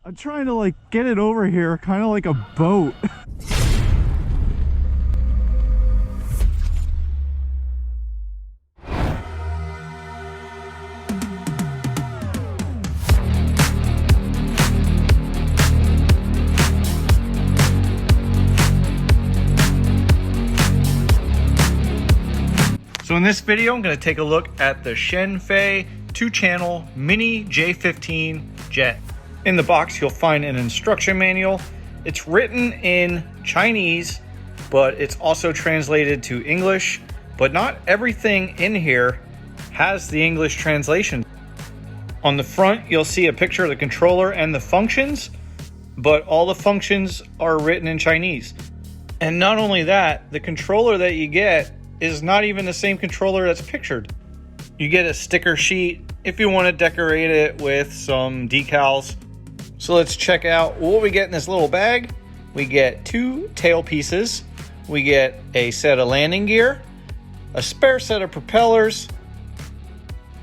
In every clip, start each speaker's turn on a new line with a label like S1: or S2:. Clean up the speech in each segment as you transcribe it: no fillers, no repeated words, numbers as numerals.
S1: I'm trying to like get it over here, kind of like a boat. So in this video, I'm going to take a look at the Shen 2-channel mini J15 jet. In the box, you'll find an instruction manual. It's written in Chinese, but it's also translated to English. But not everything in here has the English translation. On the front, you'll see a picture of the controller and the functions, but all the functions are written in Chinese. And not only that, the controller that you get is not even the same controller that's pictured. You get a sticker sheet if you want to decorate it with some decals. So let's check out what we get in this little bag. We get 2 tail pieces. We get a set of landing gear, a spare set of propellers,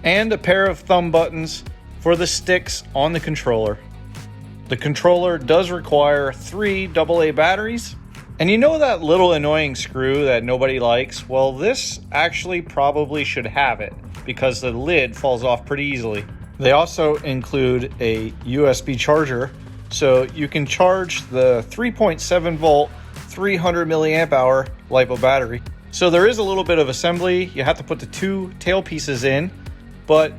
S1: and a pair of thumb buttons for the sticks on the controller. The controller does require 3 AA batteries. And you know that little annoying screw that nobody likes? Well, this actually probably should have it because the lid falls off pretty easily. They also include a USB charger, so you can charge the 3.7 volt, 300 milliamp hour LiPo battery. So there is a little bit of assembly. You have to put the 2 tail pieces in, but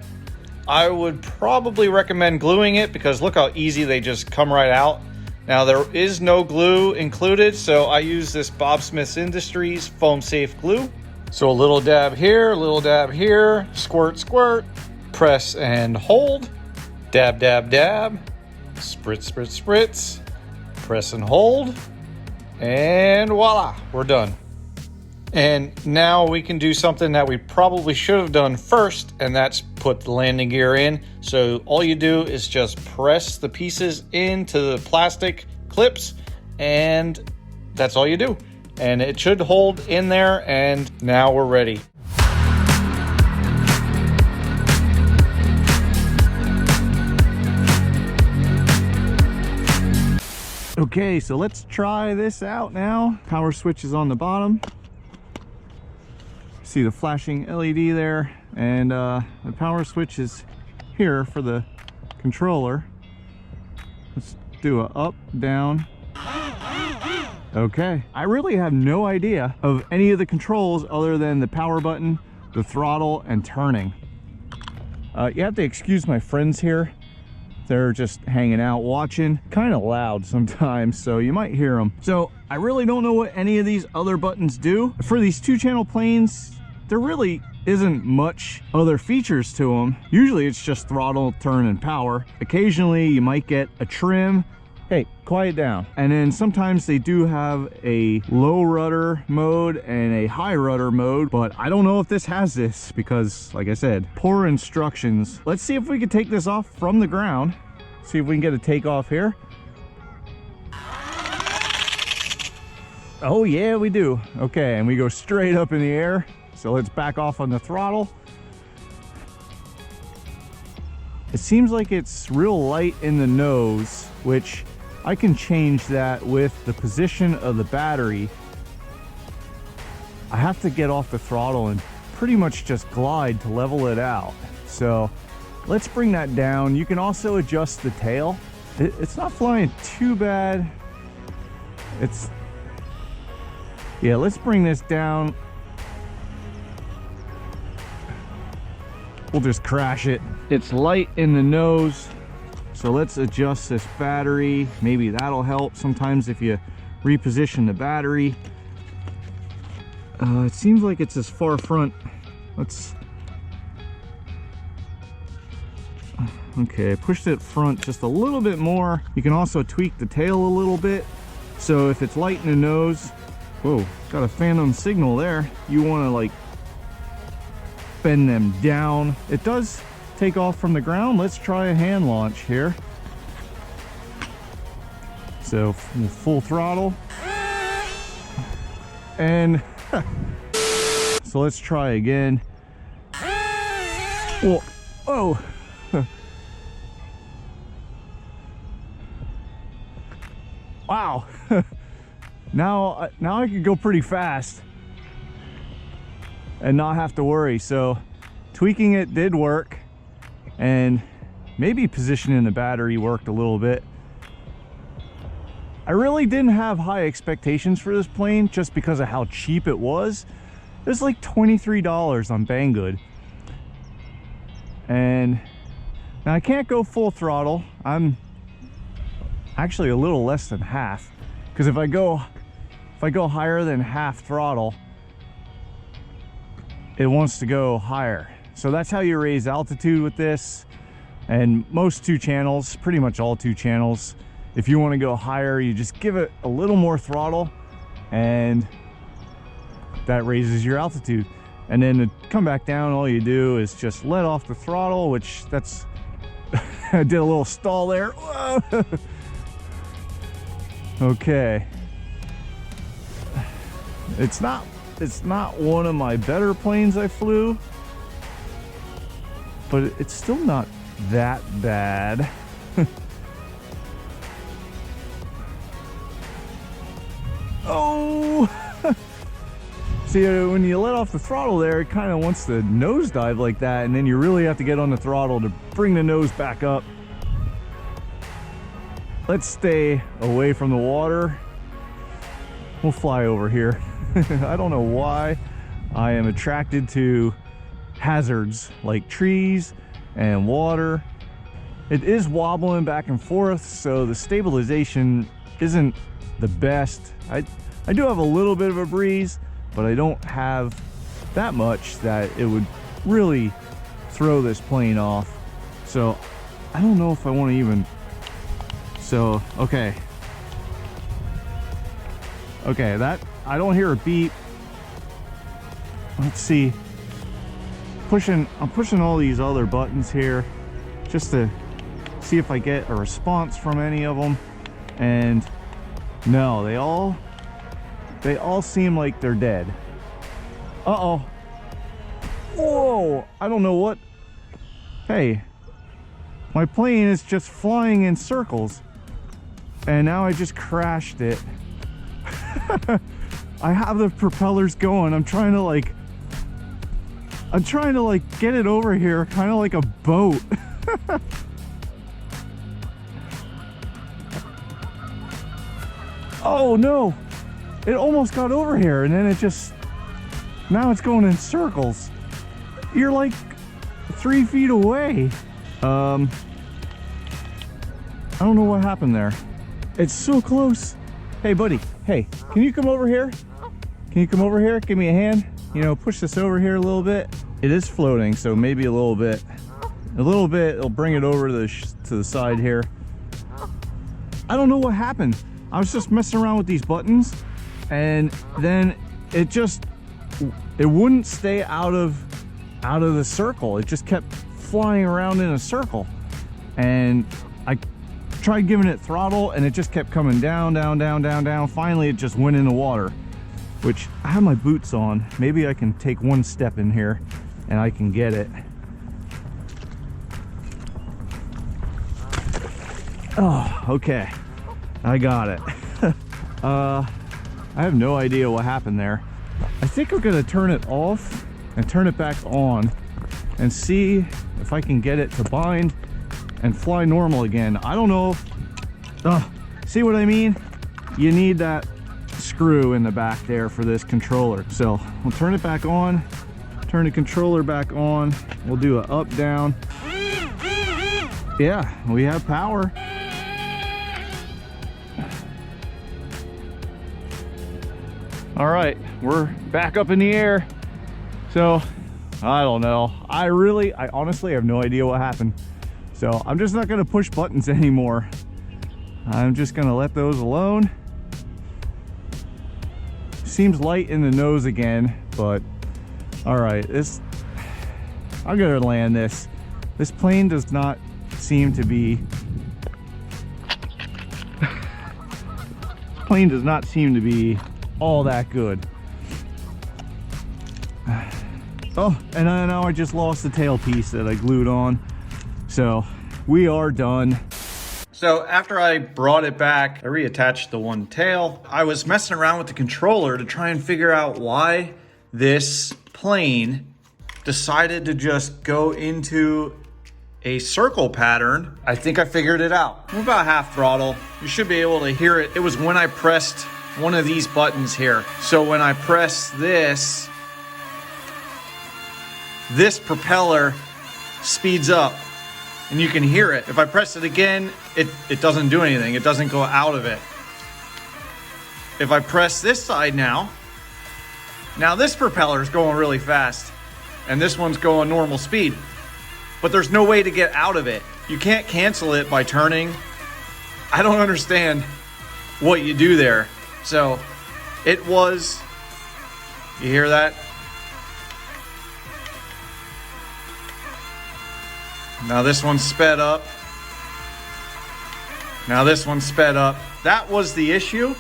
S1: I would probably recommend gluing it because look how easy they just come right out. Now there is no glue included, so I use this Bob Smith Industries foam safe glue. So a little dab here, squirt, squirt, press and hold, dab, dab, dab, spritz, spritz, spritz, press and hold, and voila, we're done. And now we can do something that we probably should have done first, and that's put the landing gear in. So all you do is just press the pieces into the plastic clips, and that's all you do. And it should hold in there, and now we're ready. Okay, so let's try this out now. Power switch is on the bottom. See the flashing LED there, and the power switch is here for the controller. Let's do a up, down. Okay, I really have no idea of any of the controls other than the power button, the throttle, and turning. You have to excuse my friends here. They're just hanging out watching, kind of loud sometimes, so you might hear them. So I really don't know what any of these other buttons do. For these 2-channel planes, there really isn't much other features to them. Usually it's just throttle, turn, and power. Occasionally you might get a trim. Hey, quiet down. And then sometimes they do have a low rudder mode and a high rudder mode, but I don't know if this has this because, like I said, poor instructions. Let's see if we can take this off from the ground. See if we can get a takeoff here. Oh yeah, we do. Okay, and we go straight up in the air. So let's back off on the throttle. It seems like it's real light in the nose, which I can change that with the position of the battery. I have to get off the throttle and pretty much just glide to level it out. So let's bring that down. You can also adjust the tail. It's not flying too bad. Yeah, let's bring this down. We'll just crash it. It's light in the nose, so let's adjust this battery. Maybe that'll help. Sometimes if you reposition the battery, it seems like it's as far front. Okay, push it front just a little bit more. You can also tweak the tail a little bit. So if it's light in the nose, whoa, got a phantom signal there. You want to like bend them down. It does take off from the ground. Let's try a hand launch here. So full throttle. And so let's try again. Well, oh.
S2: Wow. Now I can go pretty fast and not have to worry. So tweaking it did work, and maybe positioning the battery worked a little bit. I really didn't have high expectations for this plane just because of how cheap it was. It was like $23 on Banggood. And now I can't go full throttle. I'm actually a little less than half, because if I go higher than half throttle, it wants to go higher. So that's how you raise altitude with this. And most 2 channels, pretty much all 2 channels, if you want to go higher, you just give it a little more throttle, and that raises your altitude. And then to come back down, all you do is just let off the throttle, which that's I did a little stall there. Okay, it's not one of my better planes I flew, but it's still not that bad. Oh. See, when you let off the throttle there, it kind of wants to nosedive like that, and then you really have to get on the throttle to bring the nose back up. Let's stay away from the water. We'll fly over here. I don't know why I am attracted to hazards like trees and water. It is wobbling back and forth, so the stabilization isn't the best. I do have a little bit of a breeze, but I don't have that much that it would really throw this plane off. So I don't know if I want to even. So okay, that I don't hear a beep. Let's see. I'm pushing all these other buttons here just to see if I get a response from any of them, and no, they all seem like they're dead. Uh-oh. Whoa, I don't know what. Hey, my plane is just flying in circles, and now I just crashed it. I have the propellers going. I'm trying to like get it over here, kind of like a boat. Oh no, it almost got over here, and then now it's going in circles. You're like 3 feet away. I don't know what happened there. It's so close. Hey buddy, hey, can you come over here? Can you come over here? Give me a hand. You know, push this over here a little bit. It is floating, so maybe a little bit. It'll bring it over to the side here. I don't know what happened. I was just messing around with these buttons, and then it wouldn't stay out of the circle. It just kept flying around in a circle, and I tried giving it throttle, and it just kept coming down, down, down, down, down. Finally, it just went in the water, which I have my boots on. Maybe I can take one step in here and I can get it. Oh, okay. I got it. I have no idea what happened there. I think I'm gonna turn it off and turn it back on and see if I can get it to bind and fly normal again. I don't know if, see what I mean? You need that screw in the back there for this controller. So we'll turn it back on, turn the controller back on. We'll do an up, down. Yeah, we have power. All right, we're back up in the air. So I don't know. I honestly have no idea what happened. So I'm just not gonna push buttons anymore. I'm just gonna let those alone. Seems light in the nose again, but all right, I'm gonna land this. This plane does not seem to be all that good. Oh, and now I just lost the tail piece that I glued on. So we are done.
S1: So after I brought it back, I reattached the one tail. I was messing around with the controller to try and figure out why this plane decided to just go into a circle pattern. I think I figured it out. I'm about half throttle. You should be able to hear it. It was when I pressed one of these buttons here. So when I press this propeller speeds up and you can hear it. If I press it again, it doesn't do anything. It doesn't go out of it. If I press this side now this propeller is going really fast and this one's going normal speed, but there's no way to get out of it. You can't cancel it by turning. I don't understand what you do there. So it was, you hear that? Now this one's sped up. Now this one's sped up. That was the issue.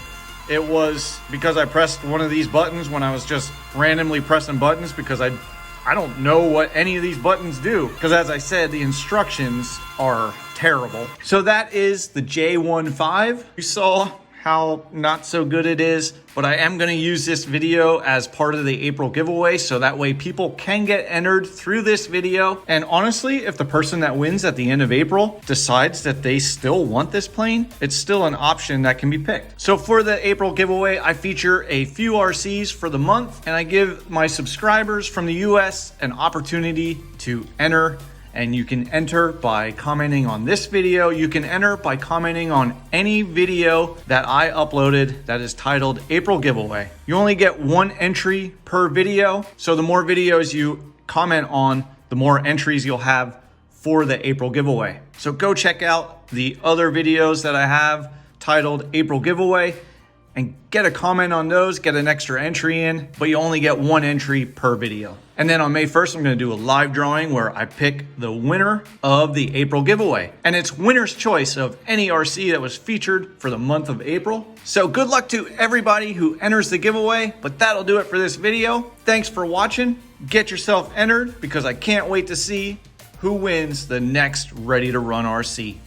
S1: It was because I pressed one of these buttons when I was just randomly pressing buttons because I don't know what any of these buttons do. Because as I said, the instructions are terrible. So that is the J15. You saw how not so good it is, but I am going to use this video as part of the April giveaway so that way people can get entered through this video. And honestly, if the person that wins at the end of April decides that they still want this plane, it's still an option that can be picked. So for the April giveaway, I feature a few RCs for the month and I give my subscribers from the US an opportunity to enter. And you can enter by commenting on this video. You can enter by commenting on any video that I uploaded that is titled April Giveaway. You only get one entry per video. So the more videos you comment on, the more entries you'll have for the April giveaway. So go check out the other videos that I have titled April Giveaway and get a comment on those, get an extra entry in, but you only get one entry per video. And then on May 1st, I'm gonna do a live drawing where I pick the winner of the April giveaway. And it's winner's choice of any RC that was featured for the month of April. So good luck to everybody who enters the giveaway, but that'll do it for this video. Thanks for watching. Get yourself entered because I can't wait to see who wins the next Ready to Run RC.